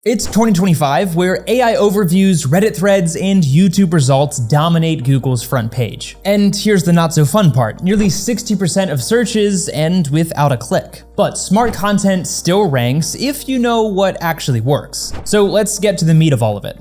It's 2025, where AI overviews, Reddit threads, and YouTube results dominate Google's front page. And here's the not so fun part, nearly 60% of searches end without a click. But smart content still ranks if you know what actually works. So let's get to the meat of all of it.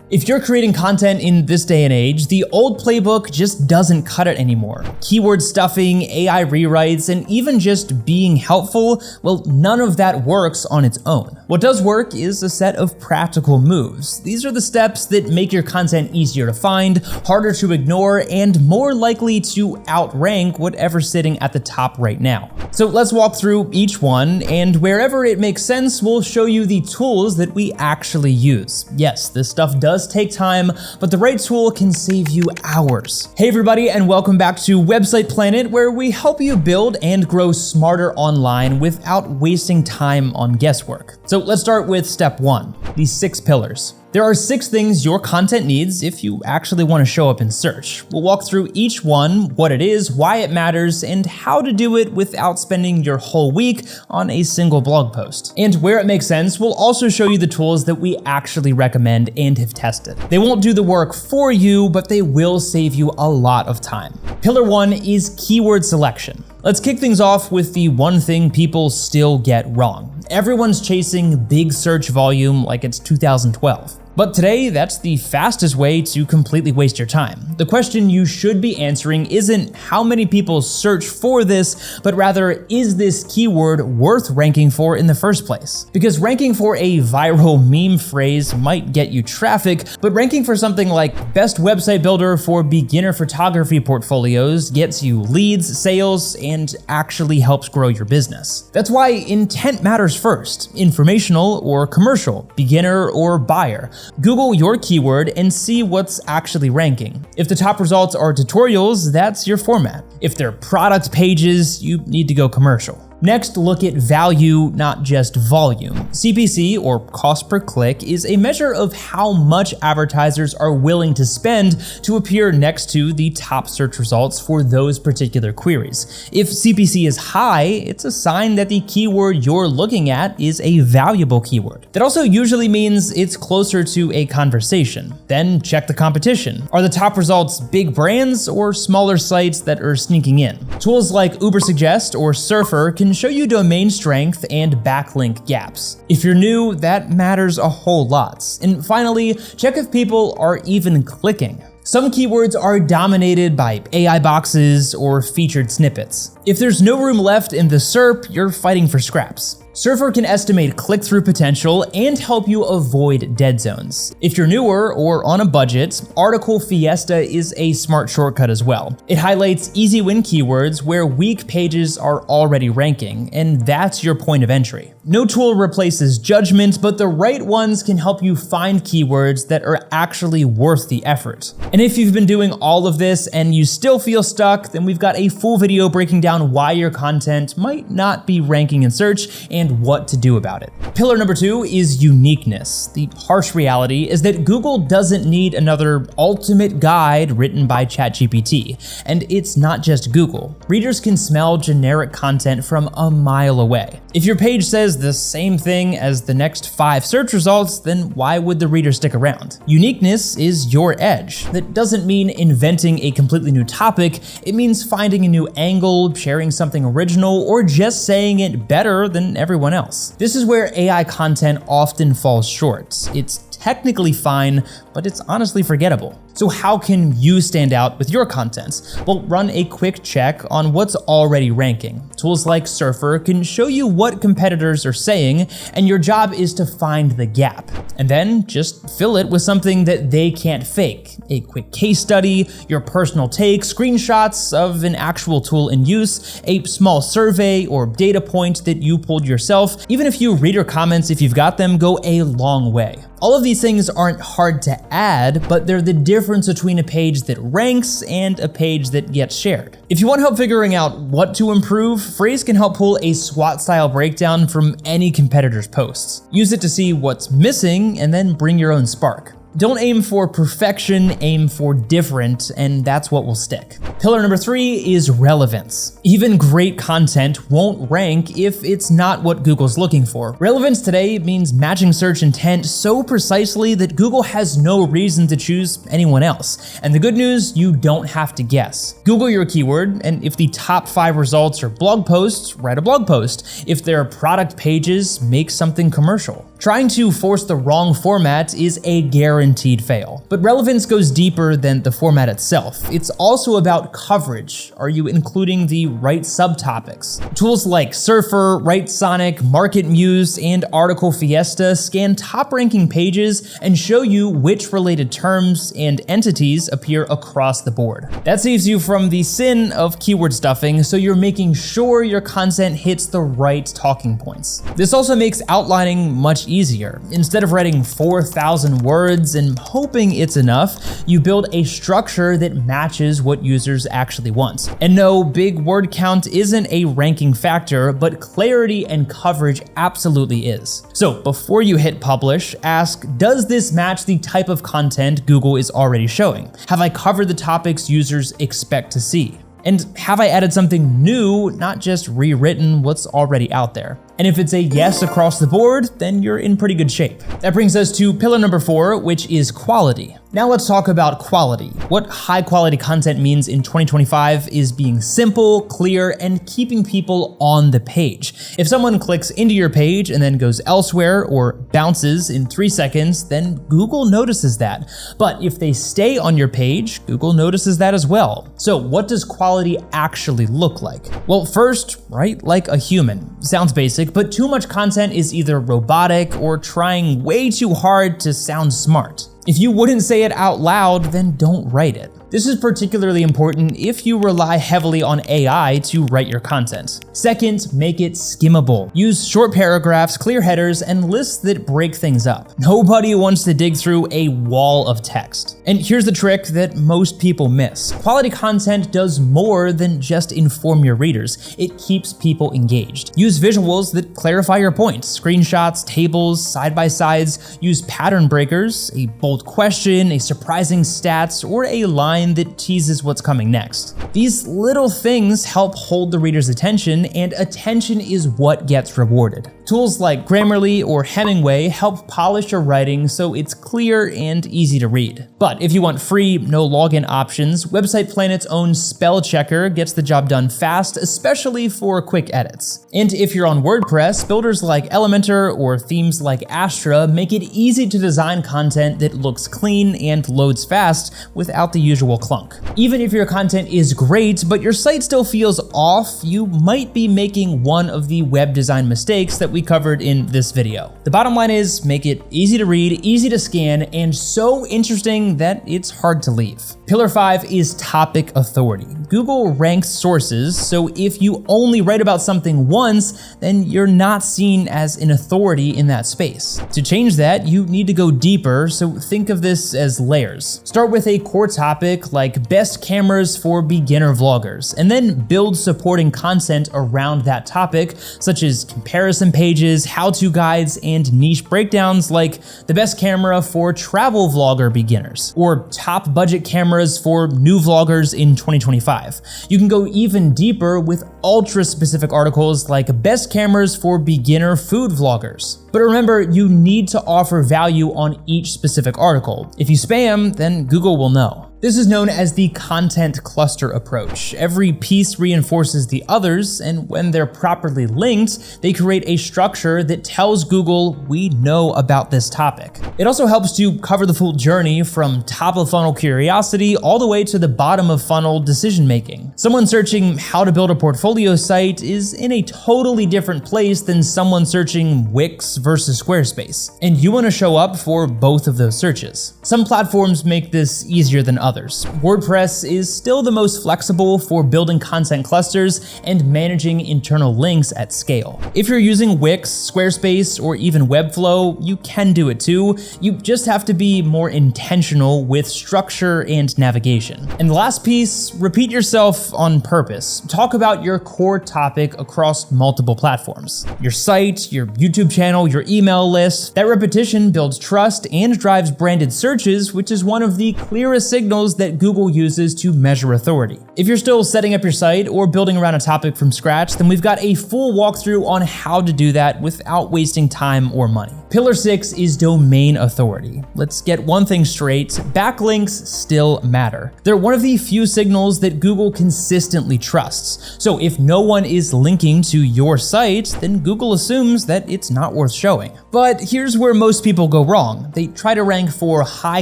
If you're creating content in this day and age, the old playbook just doesn't cut it anymore. Keyword stuffing, AI rewrites, and even just being helpful, well, none of that works on its own. What does work is a set of practical moves. These are the steps that make your content easier to find, harder to ignore, and more likely to outrank whatever's sitting at the top right now. So let's walk through each one, and wherever it makes sense, we'll show you the tools that we actually use. Yes, this stuff does take time, but the right tool can save you hours. Hey everybody, and welcome back to Website Planet, where we help you build and grow smarter online without wasting time on guesswork. So let's start with step one, the 6 pillars. There are 6 things your content needs if you actually want to show up in search. We'll walk through each one, what it is, why it matters, and how to do it without spending your whole week on a single blog post. And where it makes sense, we'll also show you the tools that we actually recommend and have tested. They won't do the work for you, but they will save you a lot of time. Pillar 1 is keyword selection. Let's kick things off with the one thing people still get wrong. Everyone's chasing big search volume like it's 2012. But today, that's the fastest way to completely waste your time. The question you should be answering isn't how many people search for this, but rather, is this keyword worth ranking for in the first place? Because ranking for a viral meme phrase might get you traffic, but ranking for something like best website builder for beginner photography portfolios gets you leads, sales, and actually helps grow your business. That's why intent matters first, informational or commercial, beginner or buyer. Google your keyword and see what's actually ranking. If the top results are tutorials, that's your format. If they're product pages, you need to go commercial. Next, look at value, not just volume. CPC, or cost per click, is a measure of how much advertisers are willing to spend to appear next to the top search results for those particular queries. If CPC is high, it's a sign that the keyword you're looking at is a valuable keyword. That also usually means it's closer to a conversation. Then check the competition. Are the top results big brands or smaller sites that are sneaking in? Tools like Ubersuggest or Surfer can show you domain strength and backlink gaps. If you're new, that matters a whole lot. And finally, check if people are even clicking. Some keywords are dominated by AI boxes or featured snippets. If there's no room left in the SERP, you're fighting for scraps. Surfer can estimate click-through potential and help you avoid dead zones. If you're newer or on a budget, Article Fiesta is a smart shortcut as well. It highlights easy win keywords where weak pages are already ranking, and that's your point of entry. No tool replaces judgment, but the right ones can help you find keywords that are actually worth the effort. And if you've been doing all of this and you still feel stuck, then we've got a full video breaking down why your content might not be ranking in search and what to do about it. Pillar number 2 is uniqueness. The harsh reality is that Google doesn't need another ultimate guide written by ChatGPT. And it's not just Google. Readers can smell generic content from a mile away. If your page says the same thing as the next 5 search results, then why would the reader stick around? Uniqueness is your edge. That doesn't mean inventing a completely new topic. It means finding a new angle, sharing something original, or just saying it better than everyone else. This is where AI content often falls short. It's technically fine, but it's honestly forgettable. So how can you stand out with your content? Well, run a quick check on what's already ranking. Tools like Surfer can show you what competitors are saying, and your job is to find the gap. And then just fill it with something that they can't fake. A quick case study, your personal take, screenshots of an actual tool in use, a small survey or data point that you pulled yourself. Even a few reader comments, if you've got them, go a long way. All of these things aren't hard to add, but they're the difference between a page that ranks and a page that gets shared. If you want help figuring out what to improve, Frase can help pull a SWOT-style breakdown from any competitor's posts. Use it to see what's missing and then bring your own spark. Don't aim for perfection, aim for different, and that's what will stick. Pillar number 3 is relevance. Even great content won't rank if it's not what Google's looking for. Relevance today means matching search intent so precisely that Google has no reason to choose anyone else. And the good news, you don't have to guess. Google your keyword, and if the top 5 results are blog posts, write a blog post. If they're product pages, make something commercial. Trying to force the wrong format is a guaranteed fail. But relevance goes deeper than the format itself. It's also about coverage. Are you including the right subtopics? Tools like Surfer, Writesonic, Market Muse, and Article Fiesta scan top-ranking pages and show you which related terms and entities appear across the board. That saves you from the sin of keyword stuffing, so you're making sure your content hits the right talking points. This also makes outlining much easier. Instead of writing 4,000 words and hoping it's enough, you build a structure that matches what users actually want. And no, big word count isn't a ranking factor, but clarity and coverage absolutely is. So before you hit publish, ask, does this match the type of content Google is already showing? Have I covered the topics users expect to see? And have I added something new, not just rewritten what's already out there? And if it's a yes across the board, then you're in pretty good shape. That brings us to pillar number 4, which is quality. Now let's talk about quality. What high quality content means in 2025 is being simple, clear, and keeping people on the page. If someone clicks into your page and then goes elsewhere or bounces in 3 seconds, then Google notices that. But if they stay on your page, Google notices that as well. So what does quality actually look like? Well, first, write like a human. Sounds basic, but too much content is either robotic or trying way too hard to sound smart. If you wouldn't say it out loud, then don't write it. This is particularly important if you rely heavily on AI to write your content. Second, make it skimmable. Use short paragraphs, clear headers, and lists that break things up. Nobody wants to dig through a wall of text. And here's the trick that most people miss. Quality content does more than just inform your readers. It keeps people engaged. Use visuals that clarify your points. Screenshots, tables, side-by-sides. Use pattern breakers, a bold question, a surprising stats, or a line that teases what's coming next. These little things help hold the reader's attention, and attention is what gets rewarded. Tools like Grammarly or Hemingway help polish your writing so it's clear and easy to read. But if you want free, no login options, Website Planet's own spell checker gets the job done fast, especially for quick edits. And if you're on WordPress, builders like Elementor or themes like Astra make it easy to design content that looks clean and loads fast without the usual clunk. Even if your content is great, but your site still feels off, you might be making one of the web design mistakes that we covered in this video. The bottom line is, make it easy to read, easy to scan, and so interesting that it's hard to leave. Pillar 5 is topic authority. Google ranks sources, so if you only write about something once, then you're not seen as an authority in that space. To change that, you need to go deeper, so think of this as layers. Start with a core topic like best cameras for beginner vloggers, and then build supporting content around that topic, such as comparison pages, how-to guides, and niche breakdowns like the best camera for travel vlogger beginners, or top budget cameras for new vloggers in 2025. You can go even deeper with ultra-specific articles like best cameras for beginner food vloggers. But remember, you need to offer value on each specific article. If you spam, then Google will know. This is known as the content cluster approach. Every piece reinforces the others, and when they're properly linked, they create a structure that tells Google, we know about this topic. It also helps to cover the full journey from top of funnel curiosity all the way to the bottom of funnel decision making. Someone searching how to build a portfolio site is in a totally different place than someone searching Wix versus Squarespace, and you want to show up for both of those searches. Some platforms make this easier than others. others. WordPress is still the most flexible for building content clusters and managing internal links at scale. If you're using Wix, Squarespace, or even Webflow, you can do it too. You just have to be more intentional with structure and navigation. And the last piece, repeat yourself on purpose. Talk about your core topic across multiple platforms. Your site, your YouTube channel, your email list. That repetition builds trust and drives branded searches, which is one of the clearest signals that Google uses to measure authority. If you're still setting up your site or building around a topic from scratch, then we've got a full walkthrough on how to do that without wasting time or money. Pillar 6 is domain authority. Let's get one thing straight, backlinks still matter. They're one of the few signals that Google consistently trusts. So if no one is linking to your site, then Google assumes that it's not worth showing. But here's where most people go wrong. They try to rank for high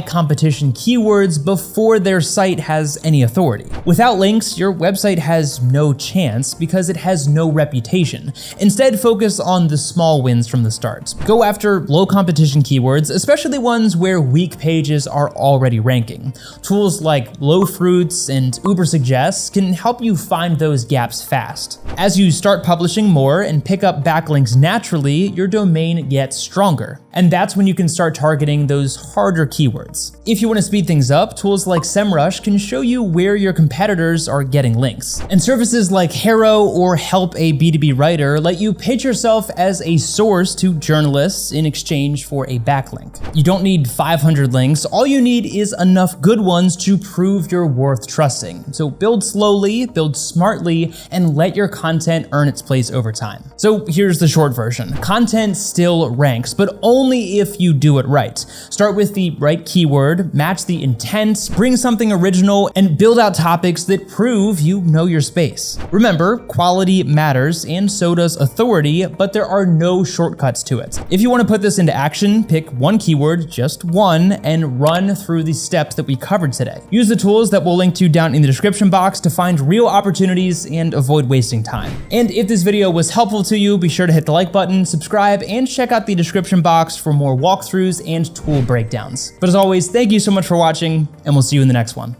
competition keywords before their site has any authority. Without links, your website has no chance because it has no reputation. Instead, focus on the small wins from the start. Go after low competition keywords, especially ones where weak pages are already ranking. Tools like Lowfruits and Ubersuggest can help you find those gaps fast. As you start publishing more and pick up backlinks naturally, your domain gets stronger. And that's when you can start targeting those harder keywords. If you want to speed things up, tools like SEMrush can show you where your competitors are getting links. And services like Haro or Help a B2B Writer let you pitch yourself as a source to journalists in exchange for a backlink. You don't need 500 links, all you need is enough good ones to prove you're worth trusting. So build slowly, build smartly, and let your content earn its place over time. So here's the short version. Content still ranks, but only if you do it right. Start with the right keyword, match the intent, bring something original, and build out topics that prove you know your space. Remember, quality matters, and so does authority, but there are no shortcuts to it. If you want to put this into action, pick one keyword, just one, and run through the steps that we covered today. Use the tools that we'll link to down in the description box to find real opportunities and avoid wasting time. And if this video was helpful to you, be sure to hit the like button, subscribe, and check out the description box for more walkthroughs and tool breakdowns. But as always, thank you so much for watching, and we'll see you in the next one.